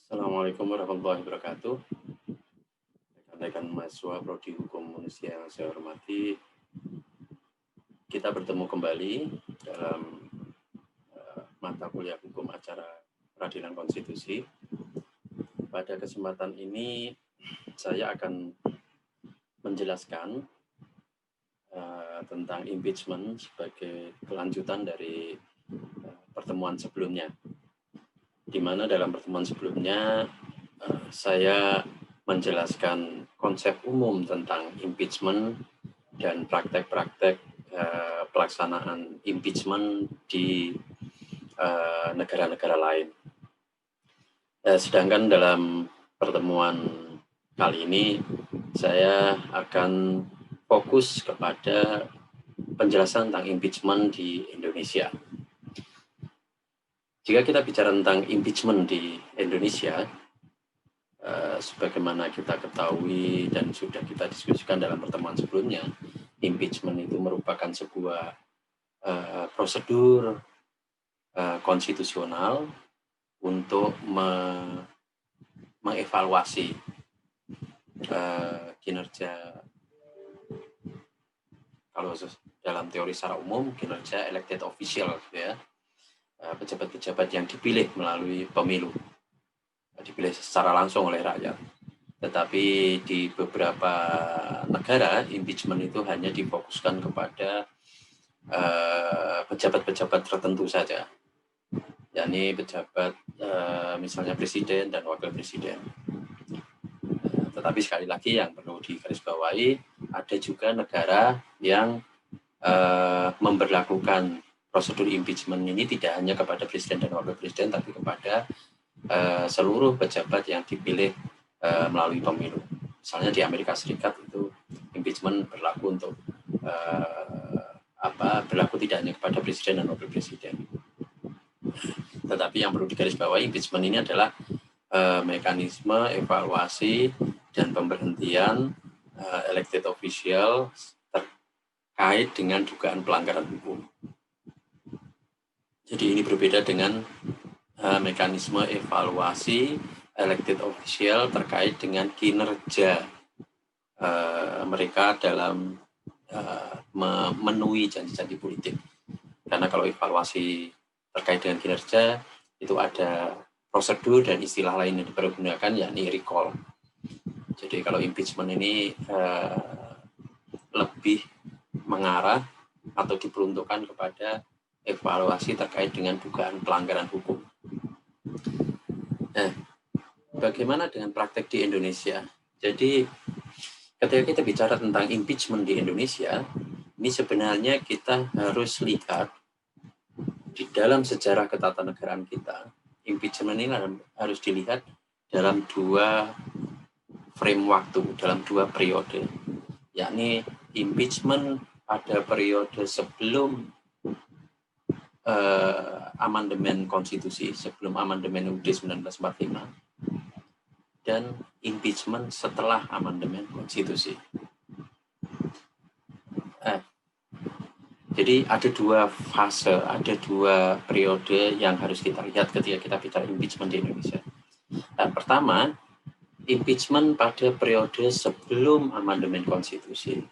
Assalamualaikum warahmatullahi wabarakatuh. Rekan-rekan mahasiswa Prodi Hukum Indonesia yang saya hormati, kita bertemu kembali dalam mata kuliah hukum acara peradilan konstitusi. Pada kesempatan ini saya akan menjelaskan tentang impeachment sebagai kelanjutan dari pertemuan sebelumnya, di mana dalam pertemuan sebelumnya saya menjelaskan konsep umum tentang impeachment dan praktek-praktek pelaksanaan impeachment di negara-negara lain. Sedangkan dalam pertemuan kali ini saya akan fokus kepada penjelasan tentang impeachment di Indonesia. Jika kita bicara tentang impeachment di Indonesia, sebagaimana kita ketahui dan sudah kita diskusikan dalam pertemuan sebelumnya, impeachment itu merupakan sebuah prosedur konstitusional untuk mengevaluasi kinerja, kalau dalam teori secara umum, kinerja elected official, gitu ya, pejabat-pejabat yang dipilih melalui pemilu, dipilih secara langsung oleh rakyat. Tetapi di beberapa negara, impeachment itu hanya difokuskan kepada pejabat-pejabat tertentu saja, yakni pejabat misalnya presiden dan wakil presiden. Tetapi sekali lagi yang perlu digarisbawahi, ada juga negara yang memberlakukan prosedur impeachment ini tidak hanya kepada presiden dan wakil presiden, tapi kepada seluruh pejabat yang dipilih melalui pemilu. Misalnya di Amerika Serikat itu impeachment berlaku untuk berlaku tidak hanya kepada presiden dan wakil presiden. Tetapi yang perlu digarisbawahi, impeachment ini adalah mekanisme evaluasi dan pemberhentian elected official terkait dengan dugaan pelanggaran hukum. Jadi ini berbeda dengan mekanisme evaluasi elected official terkait dengan kinerja mereka dalam memenuhi janji-janji politik. Karena kalau evaluasi terkait dengan kinerja itu ada prosedur dan istilah lain yang dipergunakan, yakni recall. Jadi kalau impeachment ini lebih mengarah atau diperuntukkan kepada evaluasi terkait dengan dugaan pelanggaran hukum. Nah, bagaimana dengan praktek di Indonesia? Jadi ketika kita bicara tentang impeachment di Indonesia, ini sebenarnya kita harus lihat di dalam sejarah ketatanegaraan kita, impeachment ini harus dilihat dalam dua frame waktu, dalam dua periode, yakni impeachment pada periode sebelum amandemen konstitusi, sebelum amandemen UUD 1945, dan impeachment setelah amandemen konstitusi. Jadi ada dua fase, ada dua periode yang harus kita lihat ketika kita bicara impeachment di Indonesia. Pertama, impeachment pada periode sebelum amandemen konstitusi.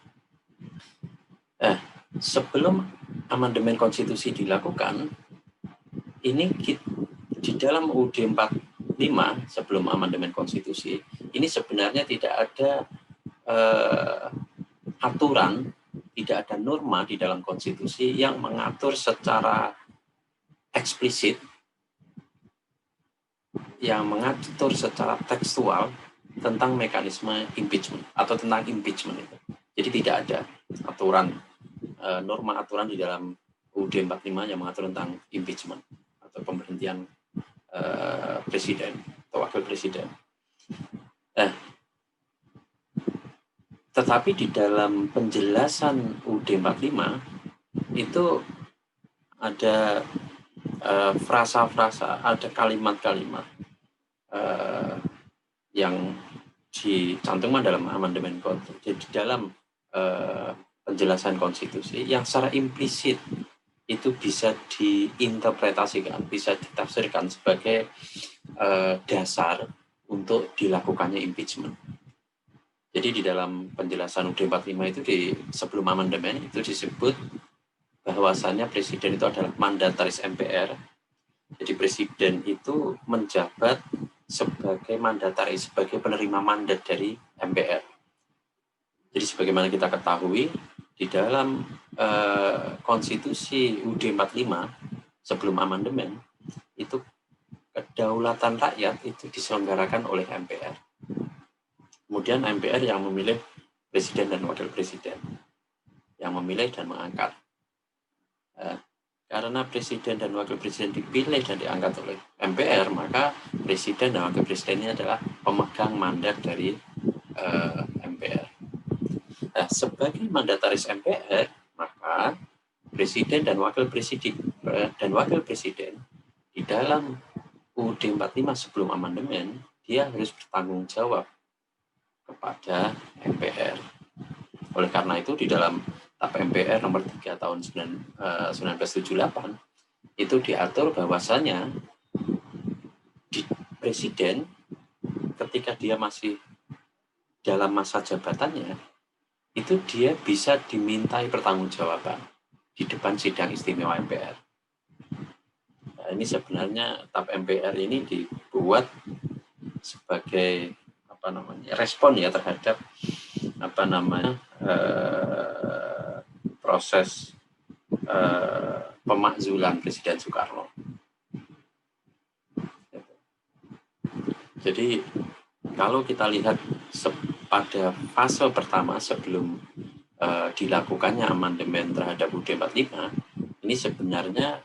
Sebelum amandemen konstitusi dilakukan, ini di dalam UUD 45 sebelum amandemen konstitusi, ini sebenarnya tidak ada aturan, tidak ada norma di dalam konstitusi yang mengatur secara eksplisit, yang mengatur secara tekstual tentang mekanisme impeachment atau tentang impeachment itu. Jadi tidak ada aturan, norma aturan di dalam UUD 45 yang mengatur tentang impeachment atau pemberhentian presiden atau wakil presiden. Tetapi di dalam penjelasan UUD 45 itu ada frasa-frasa, ada kalimat-kalimat yang dicantumkan dalam amandemen konstitusi, di dalam penjelasan konstitusi yang secara implisit itu bisa diinterpretasikan, bisa ditafsirkan sebagai dasar untuk dilakukannya impeachment. Jadi di dalam penjelasan UUD 45 itu sebelum amandemen itu disebut bahwasannya presiden itu adalah mandataris MPR. Jadi presiden itu menjabat sebagai mandataris, sebagai penerima mandat dari MPR. Jadi sebagaimana kita ketahui, di dalam konstitusi UUD 45 sebelum amandemen, itu kedaulatan rakyat itu diselenggarakan oleh MPR. Kemudian MPR yang memilih presiden dan wakil presiden, yang memilih dan mengangkat. Karena presiden dan wakil presiden dipilih dan diangkat oleh MPR, maka presiden dan wakil presiden ini adalah pemegang mandat dari MPR. Nah, sebagai mandataris MPR, maka presiden dan wakil presiden di dalam UUD 45 sebelum amandemen, dia harus bertanggung jawab kepada MPR. Oleh karena itu di dalam TAP MPR nomor 3 tahun 1978 itu diatur bahwasanya presiden ketika dia masih dalam masa jabatannya itu dia bisa dimintai pertanggungjawaban di depan sidang istimewa MPR. Nah, ini sebenarnya TAP MPR ini dibuat sebagai respon ya terhadap proses pemakzulan Presiden Soekarno. Jadi kalau kita lihat pada fase pertama sebelum dilakukannya amandemen terhadap UUD 45, ini sebenarnya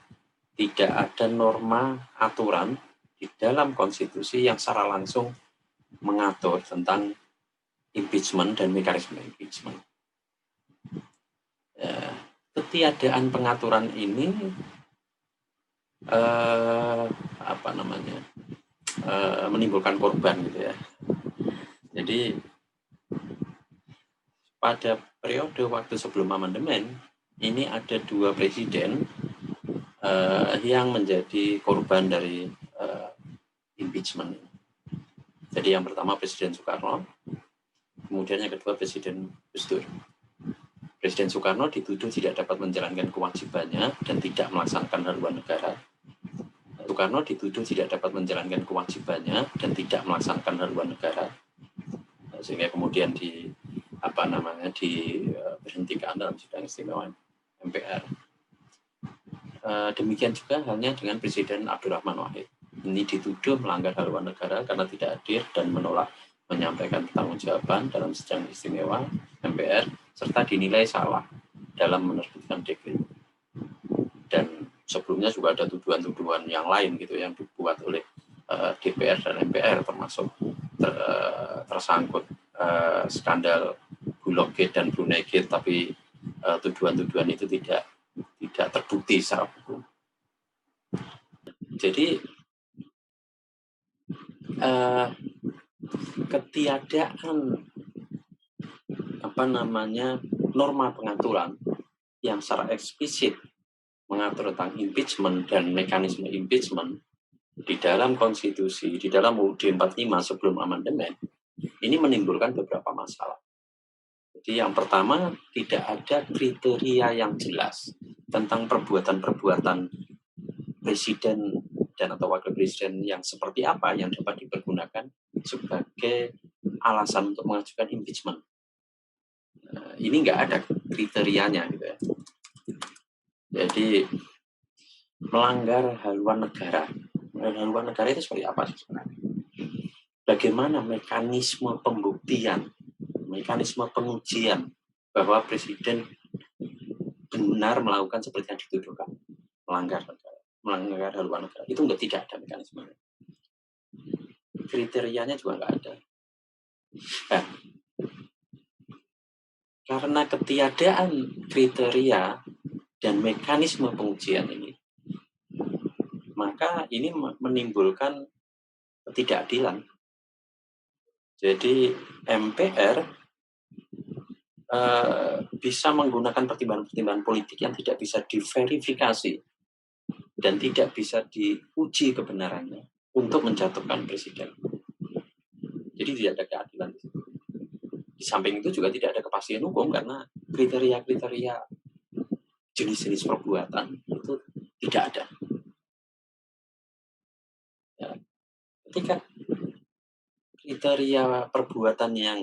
tidak ada norma aturan di dalam konstitusi yang secara langsung mengatur tentang impeachment dan mekanisme impeachment. Ketiadaan pengaturan ini menimbulkan korban gitu ya. Jadi pada periode waktu sebelum amandemen ini ada 2 presiden yang menjadi korban dari impeachment. Jadi yang pertama Presiden Soekarno, kemudian yang kedua Presiden Gus Dur. Presiden Soekarno dituduh tidak dapat menjalankan kewajibannya dan tidak melaksanakan haluan negara. Soekarno dituduh tidak dapat menjalankan kewajibannya dan tidak melaksanakan haluan negara, sehingga kemudian diberhentikan dalam sidang istimewa MPR. Demikian juga halnya dengan Presiden Abdurrahman Wahid. Ini dituduh melanggar haluan negara karena tidak hadir dan menolak menyampaikan pertanggungjawaban dalam sidang istimewa MPR serta dinilai salah dalam menerbitkan dekret. Dan sebelumnya juga ada tuduhan-tuduhan yang lain gitu yang dibuat oleh DPR dan MPR, termasuk tersangkut skandal Bulog Gate dan Brunei Gate, tapi tuduhan-tuduhan itu tidak terbukti secara hukum. Jadi ketiadaan norma pengaturan yang secara eksplisit mengatur tentang impeachment dan mekanisme impeachment di dalam konstitusi, di dalam UUD 45 sebelum amandemen, ini menimbulkan beberapa masalah. Jadi yang pertama, tidak ada kriteria yang jelas tentang perbuatan-perbuatan presiden dan atau wakil presiden yang seperti apa yang dapat dipergunakan sebagai alasan untuk mengajukan impeachment. Ini nggak ada kriterianya gitu ya. Jadi melanggar haluan negara. Haluan negara itu seperti apa sih sebenarnya? Bagaimana mekanisme pembuktian, mekanisme pengujian bahwa presiden benar melakukan seperti yang dituduhkan, melanggar haluan negara. Itu tidak ada mekanisme. Kriterianya juga nggak ada. Nah, karena ketiadaan kriteria dan mekanisme pengujian ini, maka ini menimbulkan ketidakadilan. Jadi MPR bisa menggunakan pertimbangan-pertimbangan politik yang tidak bisa diverifikasi dan tidak bisa diuji kebenarannya untuk menjatuhkan presiden. Jadi tidak ada keadilan. Di samping itu juga tidak ada kepastian hukum karena kriteria-kriteria jenis-jenis perbuatan itu tidak ada. Ya, ketika kriteria perbuatan yang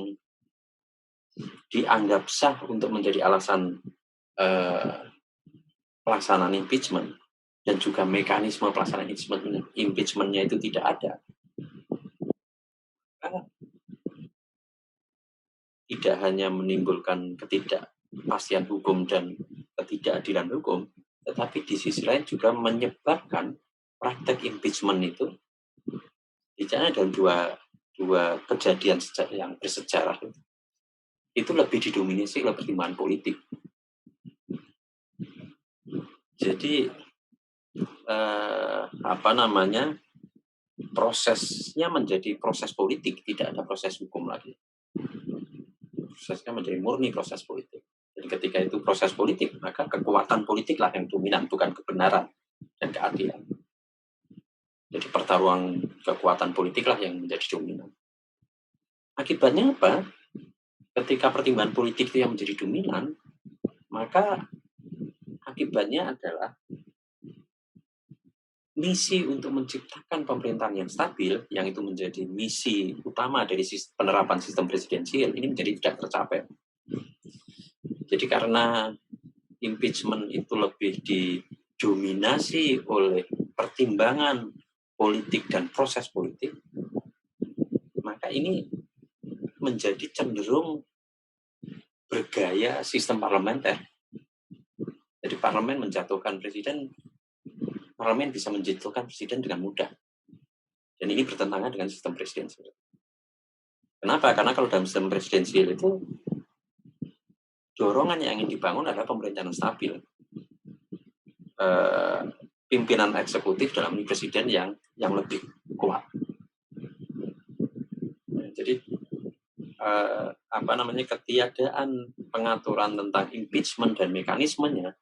dianggap sah untuk menjadi alasan pelaksanaan impeachment dan juga mekanisme pelaksanaan impeachment-nya itu tidak ada, tidak hanya menimbulkan ketidakpastian hukum dan ketidakadilan hukum, tetapi di sisi lain juga menyebabkan praktek impeachment itu bicara dalam dua kejadian yang bersejarah itu lebih didominasi oleh pertimbangan politik. Jadi prosesnya menjadi proses politik, tidak ada proses hukum lagi. Prosesnya menjadi murni proses politik. Jadi ketika itu proses politik, maka kekuatan politiklah yang dominan, bukan kebenaran dan keadilan. Jadi pertarungan kekuatan politiklah yang menjadi dominan. Akibatnya apa? Ketika pertimbangan politik itu yang menjadi dominan, maka akibatnya adalah misi untuk menciptakan pemerintahan yang stabil, yang itu menjadi misi utama dari penerapan sistem presidensial, ini menjadi tidak tercapai. Jadi karena impeachment itu lebih didominasi oleh pertimbangan politik dan proses politik, maka ini menjadi cenderung bergaya sistem parlementer. Jadi parlemen menjatuhkan presiden, parlemen bisa menjatuhkan presiden dengan mudah. Dan ini bertentangan dengan sistem presidensial. Kenapa? Karena kalau dalam sistem presidensial itu dorongan yang ingin dibangun adalah pemerintahan stabil. Pimpinan eksekutif dalam ini presiden yang lebih kuat. Jadi ketiadaan pengaturan tentang impeachment dan mekanismenya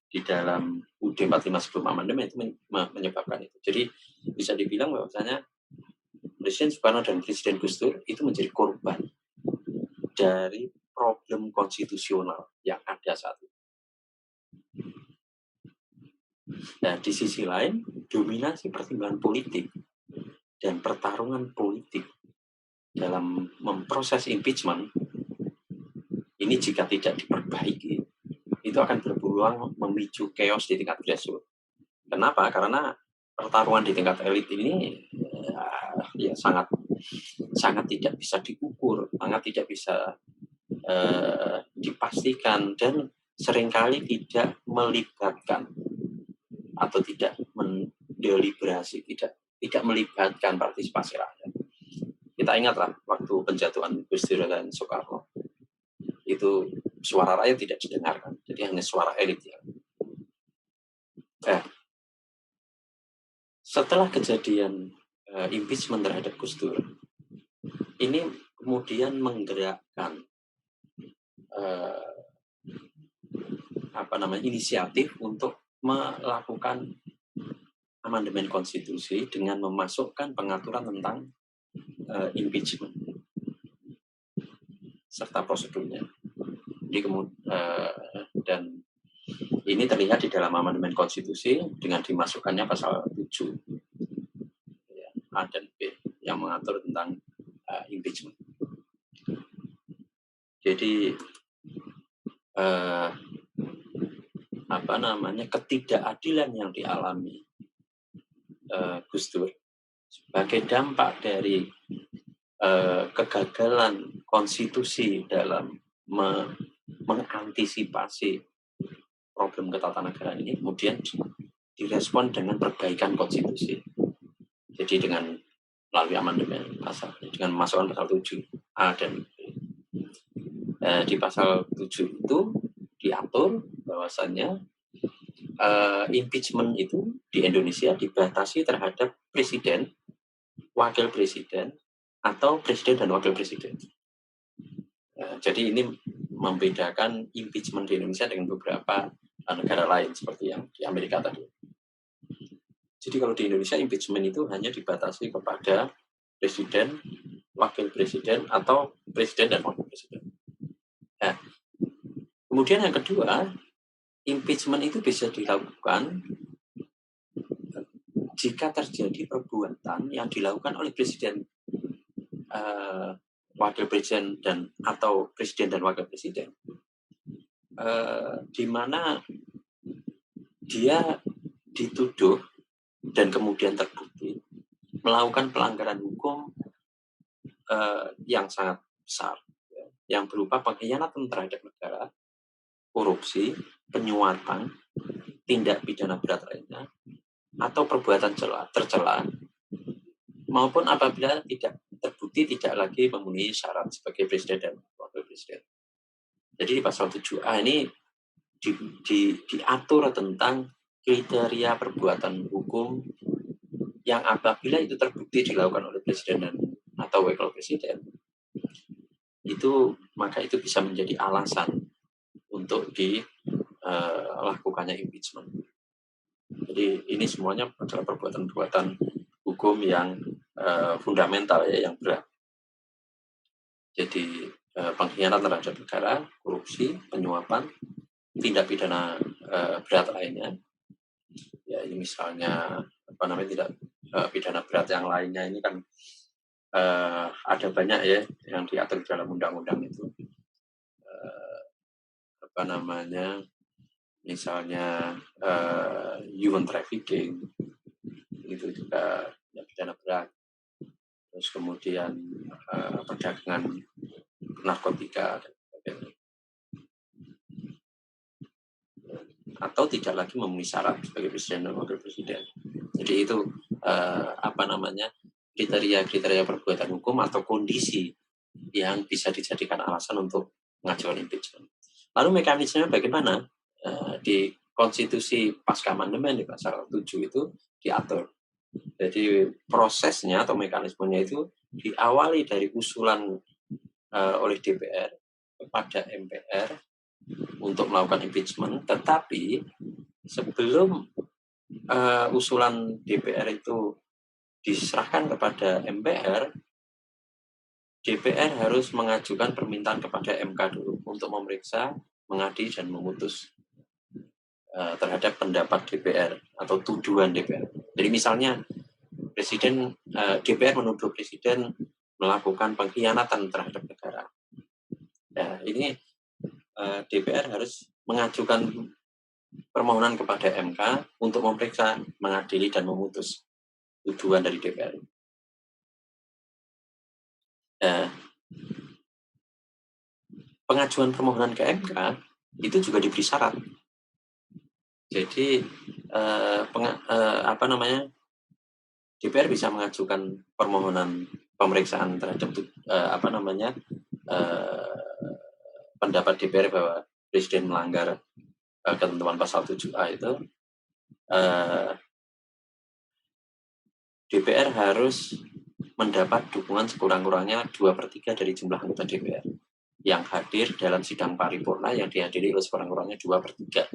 di dalam UUD 45 sebelum amandemen itu menyebabkan itu. Jadi bisa dibilang bahwasanya Presiden Soekarno dan Presiden Gus Dur itu menjadi korban dari problem konstitusional yang ada saat itu. Nah, di sisi lain, dominasi pertimbangan politik dan pertarungan politik dalam memproses impeachment ini jika tidak diperbaiki, itu akan berpeluang memicu chaos di tingkat grassroots. Kenapa? Karena pertarungan di tingkat elit ini ya sangat tidak bisa diukur, sangat tidak bisa dipastikan dan seringkali tidak melibatkan atau tidak mendeliberasi, tidak melibatkan partisipasi rakyat. Kita ingatlah waktu penjatuhan Gus Dur dan Soekarno, itu suara rakyat tidak didengarkan, jadi hanya suara elit ya. Setelah kejadian impeachment terhadap Gus Dur, ini kemudian menggerakkan inisiatif untuk melakukan amandemen konstitusi dengan memasukkan pengaturan tentang impeachment serta prosedurnya. Dan ini terlihat di dalam amandemen konstitusi dengan dimasukkannya pasal 7 A dan B yang mengatur tentang impeachment. Jadi ketidakadilan yang dialami Gus Dur sebagai dampak dari kegagalan konstitusi dalam mengantisipasi problem ketatanegaraan ini kemudian direspon dengan perbaikan konstitusi. Jadi dengan melalui amandemen pasal dengan memasukkan pasal 7 A dan B. Di pasal 7 itu diatur bahwasannya impeachment itu di Indonesia dibatasi terhadap presiden, wakil presiden, atau presiden dan wakil presiden. Jadi ini membedakan impeachment di Indonesia dengan beberapa negara lain seperti yang di Amerika tadi. Jadi kalau di Indonesia impeachment itu hanya dibatasi kepada presiden, wakil presiden, atau presiden dan wakil presiden. Nah, kemudian yang kedua, impeachment itu bisa dilakukan jika terjadi perbuatan yang dilakukan oleh presiden, wakil presiden atau presiden dan wakil presiden, di mana dia dituduh dan kemudian terbukti melakukan pelanggaran hukum yang sangat besar, yang berupa pengkhianatan terhadap negara, korupsi, penyuapan, tindak pidana berat lainnya, atau perbuatan tercela, maupun apabila tidak terbukti tidak lagi memenuhi syarat sebagai presiden dan wakil presiden. Jadi di pasal 7A ini diatur tentang kriteria perbuatan hukum yang apabila itu terbukti dilakukan oleh presiden atau wakil presiden, maka itu bisa menjadi alasan untuk dilakukannya impeachment. Jadi ini semuanya adalah perbuatan-perbuatan hukum yang fundamental, yang berat. Jadi pengkhianatan terhadap negara, korupsi, penyuapan, tindak pidana berat lainnya. Ya ini misalnya tidak pidana berat yang lainnya ini kan ada banyak ya yang diatur dalam undang-undang itu. Misalnya human trafficking, itu juga ya, pidana berat. Terus kemudian perdagangan narkotika dan sebagainya. Atau tidak lagi memenuhi syarat sebagai presiden dan wakil presiden. Jadi itu kriteria perbuatan hukum atau kondisi yang bisa dijadikan alasan untuk mengajukan impeachment. Lalu mekanismenya bagaimana? Di konstitusi pasca amandemen di pasal 7 itu diatur. Jadi prosesnya atau mekanismenya itu diawali dari usulan oleh DPR kepada MPR untuk melakukan impeachment, tetapi sebelum usulan DPR itu diserahkan kepada MPR, DPR harus mengajukan permintaan kepada MK dulu untuk memeriksa, mengadili, dan memutus terhadap pendapat DPR atau tuduhan DPR. Jadi misalnya DPR menuduh presiden melakukan pengkhianatan terhadap negara. Ya, ini DPR harus mengajukan permohonan kepada MK untuk memeriksa, mengadili, dan memutus tuduhan dari DPR. Pengajuan permohonan ke MK itu juga diberi syarat. Jadi DPR bisa mengajukan permohonan pemeriksaan terhadap pendapat DPR bahwa presiden melanggar ketentuan pasal 7A itu. DPR harus mendapat dukungan sekurang-kurangnya 2/3 dari jumlah anggota DPR yang hadir dalam sidang paripurna yang dihadiri oleh sekurang-kurangnya 2/3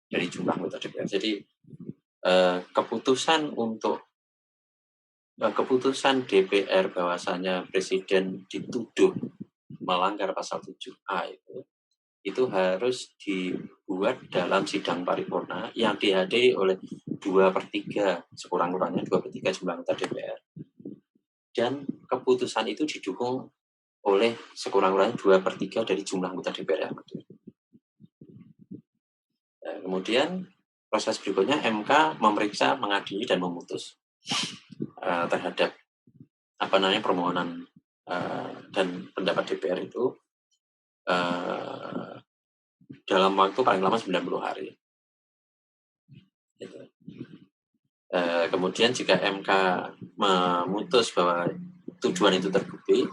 dari jumlah anggota DPR. Jadi keputusan DPR bahwasanya presiden dituduh melanggar pasal 7A itu harus dibuat dalam sidang paripurna yang dihadiri oleh 2/3 sekurang-kurangnya 2/3 jumlah anggota DPR. Dan keputusan itu didukung oleh sekurang-kurangnya 2/3 dari jumlah anggota DPR yang hadir. Kemudian proses berikutnya MK memeriksa, mengadili, dan memutus terhadap permohonan dan pendapat DPR itu dalam waktu paling lama 90 hari. Kemudian jika MK memutus bahwa tuduhan itu terbukti,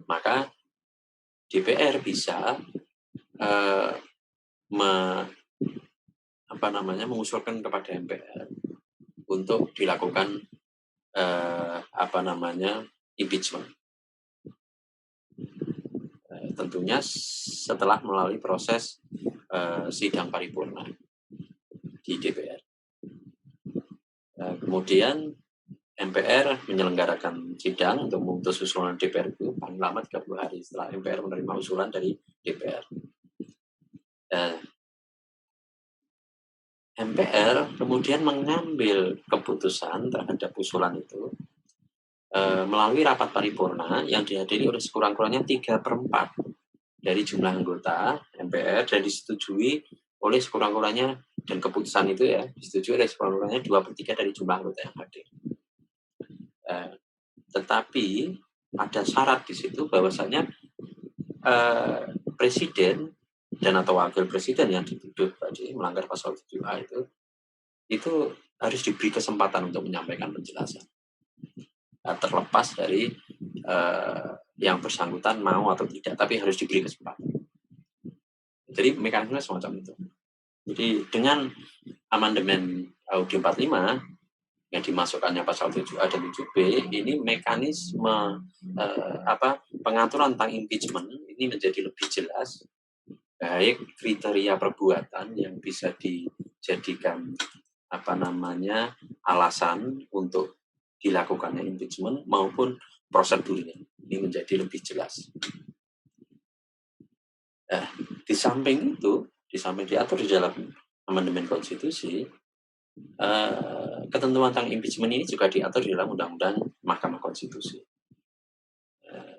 maka DPR bisa mengusulkan kepada MPR untuk dilakukan impeachment. Tentunya setelah melalui proses sidang paripurna di DPR. Kemudian MPR menyelenggarakan sidang untuk memutus usulan DPR itu paling lama 30 hari setelah MPR menerima usulan dari DPR. MPR kemudian mengambil keputusan terhadap usulan itu melalui rapat paripurna yang dihadiri oleh sekurang-kurangnya 3/4 dari jumlah anggota MPR dan disetujui oleh sekurang-kurangnya, dan keputusan itu ya disetujui oleh sekurang-kurangnya 2/3 dari jumlah anggota yang hadir. Tetapi ada syarat di situ bahwasanya presiden dan atau wakil presiden yang dituduh tadi melanggar pasal 7A itu harus diberi kesempatan untuk menyampaikan penjelasan. Terlepas dari yang bersangkutan mau atau tidak, tapi harus diberi kesempatan. Jadi mekanisme semacam itu. Jadi dengan amandemen UUD 45 yang dimasukkannya pasal 7A dan 7B, ini mekanisme pengaturan tentang impeachment ini menjadi lebih jelas, baik kriteria perbuatan yang bisa dijadikan alasan untuk dilakukannya impeachment maupun prosedurnya ini menjadi lebih jelas. Di samping itu, di samping diatur di dalam amandemen konstitusi, ketentuan tentang impeachment ini juga diatur di dalam Undang-Undang Mahkamah Konstitusi.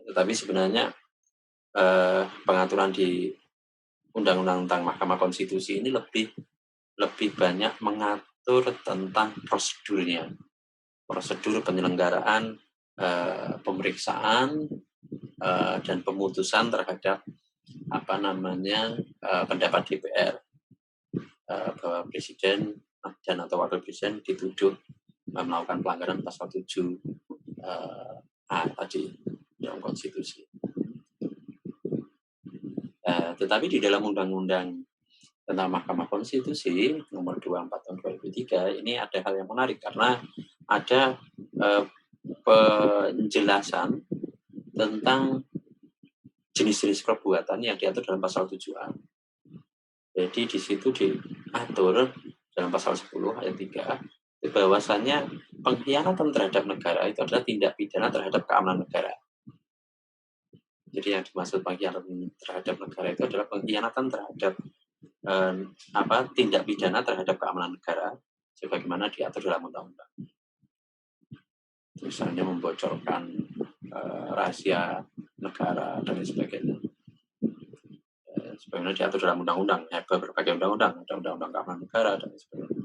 Tetapi sebenarnya pengaturan di Undang-Undang tentang Mahkamah Konstitusi ini lebih banyak mengatur tentang prosedurnya, prosedur penyelenggaraan pemeriksaan dan pemutusan terhadap pendapat DPR bahwa presiden dan atau wakil presiden dituduh melakukan pelanggaran pasal 7A tadi dalam konstitusi. Tetapi di dalam Undang-Undang tentang Mahkamah Konstitusi nomor 24 tahun 2003 ini ada hal yang menarik karena ada penjelasan tentang jenis-jenis perbuatan yang diatur dalam pasal 7A. Jadi di situ diatur dalam pasal 10 ayat 3 bahwasannya pengkhianatan terhadap negara itu adalah tindak pidana terhadap keamanan negara. Jadi yang dimaksud pengkhianatan terhadap negara itu adalah pengkhianatan terhadap tindak pidana terhadap keamanan negara sebagaimana diatur dalam undang-undang. Misalnya membocorkan rahasia negara dan sebagainya. Sebagaimana diatur dalam undang-undang, berbagai undang-undang, ada undang-undang keamanan negara dan sebagainya.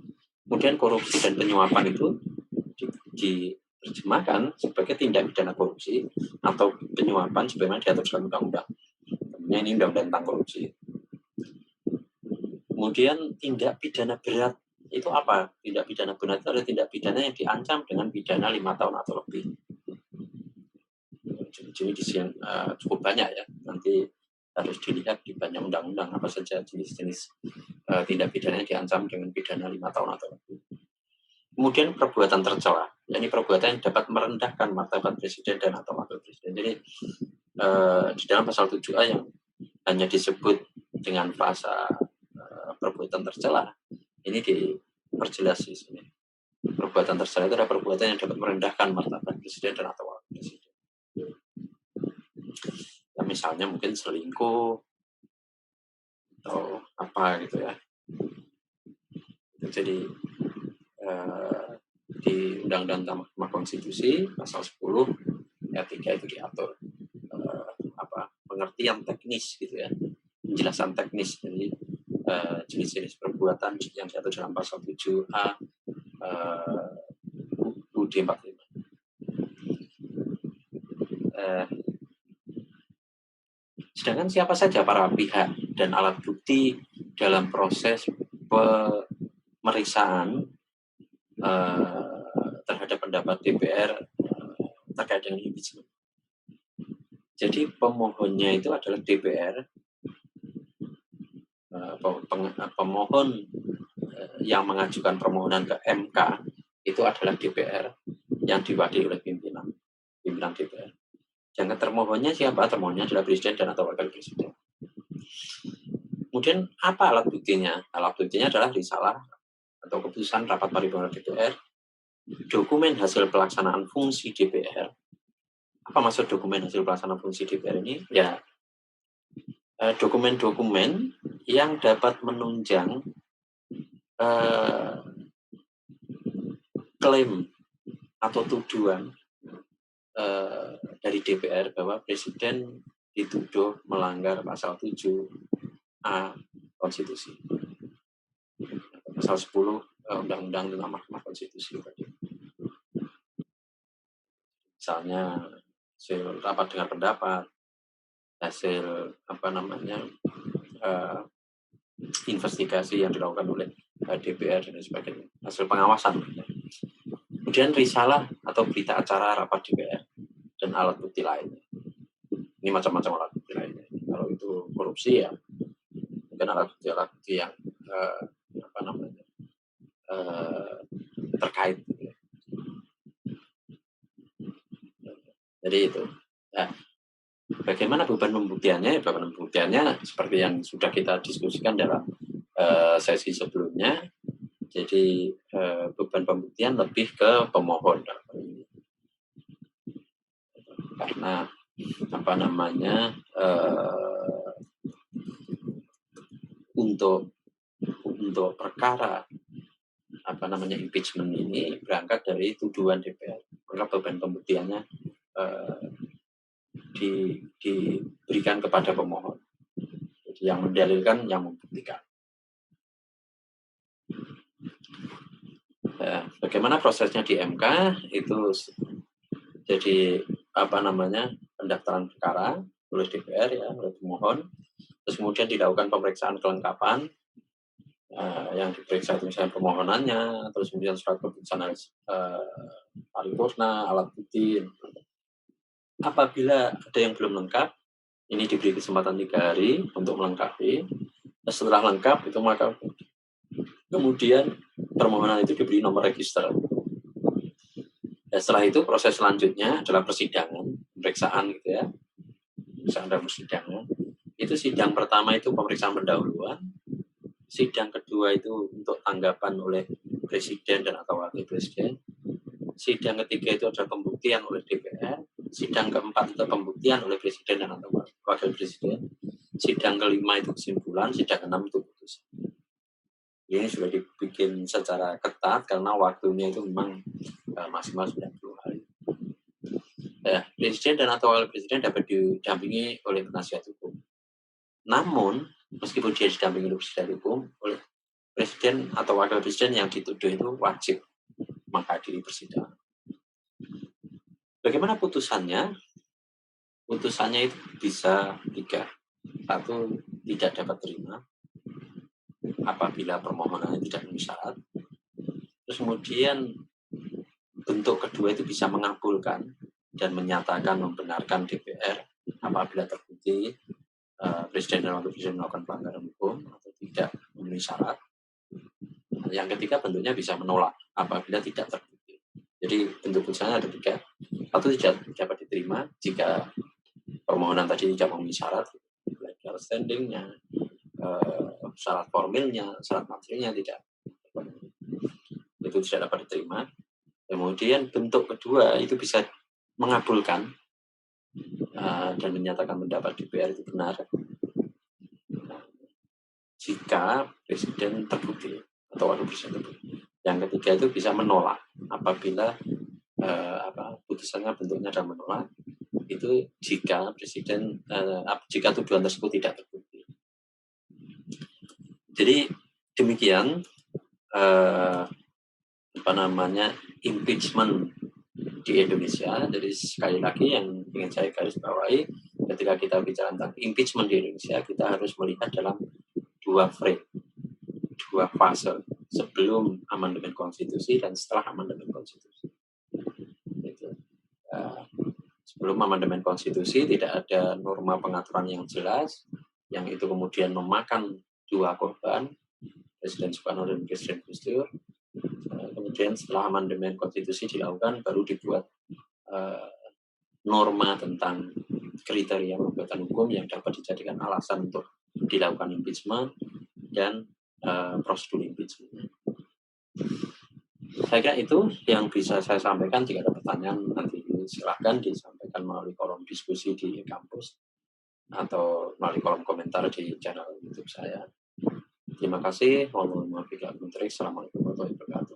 Kemudian korupsi dan penyuapan itu diterjemahkan sebagai tindak pidana korupsi atau penyuapan sebagaimana diatur dalam undang-undang. Tentunya ini undang-undang tentang korupsi. Kemudian tindak pidana berat itu apa? Tindak pidana berat itu adalah tindak pidana yang diancam dengan pidana 5 tahun atau lebih. Jenis yang cukup banyak ya. Nanti harus dilihat di banyak undang-undang apa saja jenis-jenis tindak pidana yang diancam dengan pidana 5 tahun atau lebih. Kemudian perbuatan tercela, yakni perbuatan yang dapat merendahkan martabat presiden dan atau wakil presiden. Jadi di dalam pasal 7A yang hanya disebut dengan frasa perbuatan tercela, ini diperjelas di sini. Perbuatan tercela itu adalah perbuatan yang dapat merendahkan martabat presiden dan atau wakil presiden. Ya, misalnya mungkin selingkuh atau apa gitu ya. Jadi di Undang-Undang Mahkamah Konstitusi pasal 10 ayat 3 itu diatur pengertian teknis gitu ya, penjelasan teknis dari jenis-jenis perbuatan yang diatur dalam pasal 7A UUD 45. Sedangkan siapa saja para pihak dan alat bukti dalam proses pemeriksaan terhadap pendapat DPR terkait dengan impeachment. Jadi pemohonnya itu adalah DPR, pemohon yang mengajukan permohonan ke MK itu adalah DPR yang diwakili oleh pimpinan DPR. Jangan termohonnya siapa? Termohonnya adalah presiden dan atau wakil presiden. Kemudian apa alat buktinya? Alat buktinya adalah risalah atau keputusan rapat paripurna DPR dokumen hasil pelaksanaan fungsi DPR. Apa maksud dokumen hasil pelaksanaan fungsi DPR ini? Ya, dokumen-dokumen yang dapat menunjang klaim atau tuduhan dari DPR bahwa Presiden dituduh melanggar pasal 7A Konstitusi, pasal 10 Undang-Undang tentang Mahkamah Konstitusi tadi. Misalnya hasil rapat dengar pendapat, hasil investigasi yang dilakukan oleh DPR dan sebagainya, hasil pengawasan. Kemudian risalah atau berita acara rapat DPR dan alat bukti lainnya. Ini macam-macam alat bukti lainnya. Kalau itu korupsi ya mungkin alat bukti yang terkait. Jadi itu. Nah, bagaimana beban pembuktiannya? Beban pembuktiannya seperti yang sudah kita diskusikan dalam sesi sebelumnya. Jadi beban pembuktian lebih ke pemohon karena untuk perkara impeachment ini berangkat dari tuduhan DPR, maka beban pembuktiannya diberikan kepada pemohon. Jadi yang mendalilkan, yang membuktikan. Bagaimana prosesnya di MK itu jadi pendaftaran perkara oleh DPR ya, oleh pemohon, terus kemudian dilakukan pemeriksaan kelengkapan yang diperiksa itu misalnya permohonannya, terus kemudian surat keputusan paripurna, alat bukti. Apabila ada yang belum lengkap, ini diberi kesempatan 3 hari untuk melengkapi. Setelah lengkap itu maka kemudian permohonan itu diberi nomor register. Setelah itu proses selanjutnya adalah persidangan, pemeriksaan gitu ya. Misalnya persidangan. Itu sidang pertama itu pemeriksaan pendahuluan. Sidang kedua itu untuk tanggapan oleh Presiden dan atau Wakil Presiden. Sidang ketiga itu adalah pembuktian oleh DPR. Sidang keempat itu pembuktian oleh Presiden dan atau Wakil Presiden. Sidang kelima itu kesimpulan, sidang keenam itu putusan. Ini sudah dibikin secara ketat karena waktunya itu memang maksimal 90 hari. Presiden dan atau Wakil Presiden dapat didampingi oleh penasihat hukum. Namun, meskipun dia didampingi oleh penasihat hukum, oleh Presiden atau Wakil Presiden yang dituduh itu wajib menghadiri persidangan. Bagaimana putusannya? Putusannya itu bisa 3. 1, tidak dapat terima apabila permohonannya tidak memenuhi syarat. Terus kemudian bentuk kedua itu bisa mengabulkan dan menyatakan membenarkan DPR apabila terbukti Presiden dan Wakil Presiden melakukan pelanggaran hukum atau tidak memenuhi syarat. Yang ketiga bentuknya bisa menolak apabila tidak terbukti. Jadi bentuk putusannya ada 3. 1, tidak dapat diterima jika permohonan tadi tidak memenuhi syarat, legal standingnya, syarat formilnya, syarat materinya tidak, itu tidak dapat diterima. Kemudian bentuk kedua itu bisa mengabulkan dan menyatakan pendapat DPR itu benar jika Presiden terbukti atau Wakil Presiden terbukti. Yang ketiga itu bisa menolak apabila putusannya bentuknya adalah menolak, itu jika jika tuduhan tersebut tidak terbukti. Jadi demikian impeachment di Indonesia. Jadi sekali lagi yang ingin saya garis bawahi, ketika kita bicara tentang impeachment di Indonesia, kita harus melihat dalam 2 frame, 2 fase, sebelum amandemen konstitusi dan setelah amandemen konstitusi. Sebelum amandemen konstitusi tidak ada norma pengaturan yang jelas, yang itu kemudian memakan 2 korban, Presiden Soekarno dan Presiden Gus Dur. Kemudian setelah amandemen konstitusi dilakukan, baru dibuat norma tentang kriteria perbuatan hukum yang dapat dijadikan alasan untuk dilakukan impeachment dan prosedur impeachment. saya kira itu yang bisa saya sampaikan. Jika ada pertanyaan nanti silakan disampaikan melalui kolom diskusi di kampus atau melalui kolom komentar di channel YouTube saya. Terima kasih. Assalamualaikum warahmatullahi wabarakatuh.